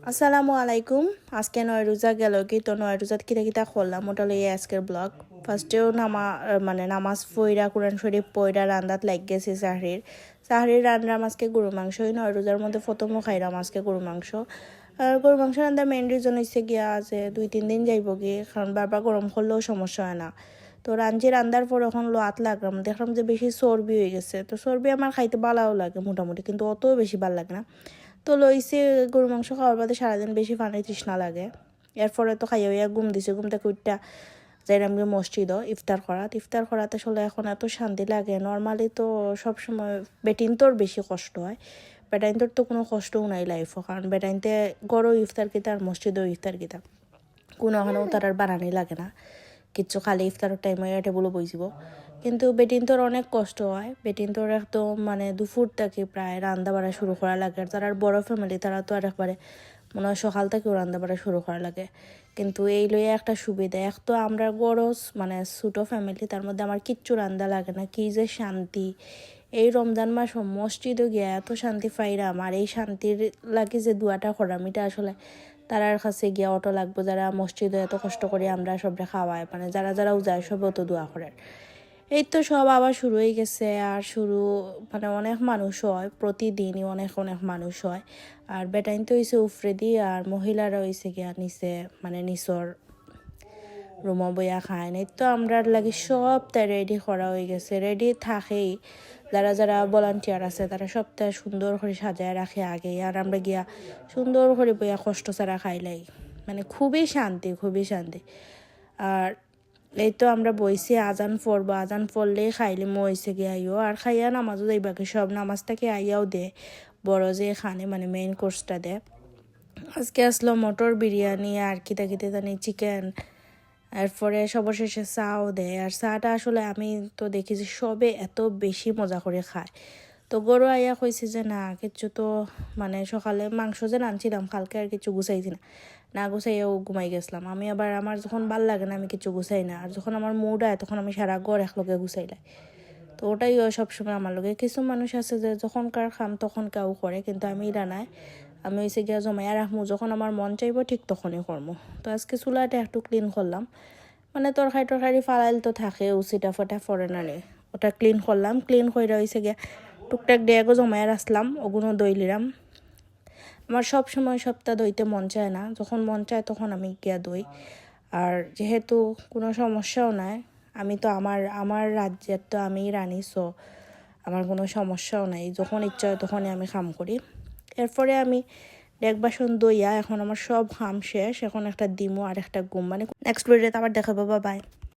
আসসালামু আলাইকুম। আজকে নয় রোজা গেল কি তো নয় রোজাত কিতা কিতা করলাম ওটা লইয়া আজকের ব্লগ। ফার্স্টেও নামাজ পইরা কোরআন শরীফ পইরা রান্দাত লাগ গেছে সাহরির রান্নাম আজকে গরু মাংস। ওই নয় রোজার মধ্যে প্রথমও খাইলাম আজকে গরু মাংস। আর গরু মাংস রান্নার মেন রিজন হচ্ছে গিয়া আছে 2-3 দিন যাইব গিয়ে, কারণ বারবার গরম করলেও সমস্যা হয় না। তো রান্দার পর এখন লোয়াত লাগলাম, দেখলাম যে বেশি চর্বি হয়ে গেছে। তো চর্বি আমার খাইতে ভালোও লাগে মোটামুটি, কিন্তু অত বেশি ভালো লাগে না। তো লইছে গরু মাংস খাওয়ার বাদে সারাদিন বেশি পানির তৃষ্ণা লাগে। এরপরে তো খাইয়া হইয়া ঘুম দিছে, ঘুম থেকে উঠটা যাইলাম গিয়ে মসজিদও ইফতার করাতে আসলে এখন এত শান্তি লাগে। নর্মালি তো সবসময় বেটিন তোর বেশি কষ্ট হয়, বেটাইন তোর তো কোনো কষ্টও নাই লাইফও, কারণ বেটাইনতে গড়ও ইফতার কিতা আর মসজিদও ইফতার কিতা কোনো ওখানেও তার আর বানানি লাগে না কিচ্ছু, খালি ইফতারের টাইমে টেবুলও বইছিব। কিন্তু বেটিন তোর অনেক কষ্ট হয়, বেটিন তোর একদম দুপুর থেকে প্রায় রান্না বাড়া শুরু করা লাগে। আর তারা বড় ফ্যামিলি, তারা তো আর একবারে মনে হয় সকাল থেকেও রান্না বাড়া শুরু করা লাগে। কিন্তু এই লইয়া একটা সুবিধা, এক তো আমরা বড় ছোটো ফ্যামিলি, তার মধ্যে আমার কিচ্ছু রান্না লাগে না, কি যে শান্তি। এই রমজান মাস মসজিদও গিয়া এত শান্তি পাইরাম, আর এই শান্তির লাগে যে দুয়াটা করাম এটা আসলে তারার কাছে গিয়া অটো লাগবো, যারা মসজিদে এত কষ্ট করে আমরা সবটা খাওয়াই, যারাও যায় সব অত দোয়া করেন। এই তো সব আবার শুরু হয়ে গেছে, আর অনেক মানুষ হয় প্রতিদিনই, অনেক অনেক মানুষ হয়। আর বেটাইন তো হয়েছে উফরে দিয়ে, আর মহিলারা হয়েছে গিয়া নিচে নিচর রুমা বইয়া খায় নাই। তো আমরা লাগে সবটা রেডি করা হয়ে গেছে, রেডি থাকেই। যারা ভলান্টিয়ার আছে তারা সবটা সুন্দর করে সাজায় রাখে আগে, আর আমরা গিয়া সুন্দর করে বইয়া কষ্ট ছাড়া খাইলাই, খুবই শান্তি, খুবই শান্তি। আর এই তো আমরা বইছি আজান পড়বো, আজান পড়লেই খাইলে মইছে গিয়ে আইও, আর খাইয়া নামাজও যাইবাকে সব নামাজটাকে আইয়াও দে, বড় যে খানে মেইন কোর্সটা দে। আজকে আসলো মটর বিরিয়ানি আর কিতা কিতা জানি চিকেন, এরপরে সর্বশেষে চাও দেয়। আর চাটা আসলে আমি তো দেখি যে সবে এত বেশি মজা করে খায়। তো গরু আইয়া কইছে যে না কিছু তো সকালে মাংস যে রাঁধছিলাম কালকে আর কিছু গুছাইছি না গুছাইয়াও ঘুমাই গেছিলাম। আমি আবার আমার যখন ভাল লাগে না আমি কিছু গুছাই না, আর যখন আমার মুড হয় তখন আমি সারা ঘর একলগে গুছাইলাই। তো ওটাই সবসময় আমার লগে। কিছু মানুষ আছে যে যখনকার খাম তখন কেউ করে, কিন্তু আমি এটা নাই। আমি হয়েছে গিয়া জমাইয়া রাখবো, যখন আমার মন চাইব ঠিক তখনই করবো। তো আজকে চুলাটা একটু ক্লিন করলাম, তরকারি ফালাইল তো থাকে উচিটা ফটা ফরে না রে, ওটা ক্লিন করলাম। ক্লিন করে হয়েছে গিয়া টুকটাক ডেগও জমাইয়া রাখলাম, ওগুলো দই লিলাম। আমার সব সময় সপ্তাহ দইতে মন চায় না, যখন মন চায় তখন আমি গিয়া দই। আর যেহেতু কোনো সমস্যাও নাই, আমি তো আমার রাজ্যের তো আমি রানি, সো আমার কোনো সমস্যাও নাই, যখন ইচ্ছা হয় তখনই আমি কাম করি। এরপরে আমি এক বাসন দইয়া এখন আমার সব কাম শেষ, এখন একটা ডিমো আর একটা ঘুম। নেক্সট ভিডিওতে আবার দেখাবো, বাই।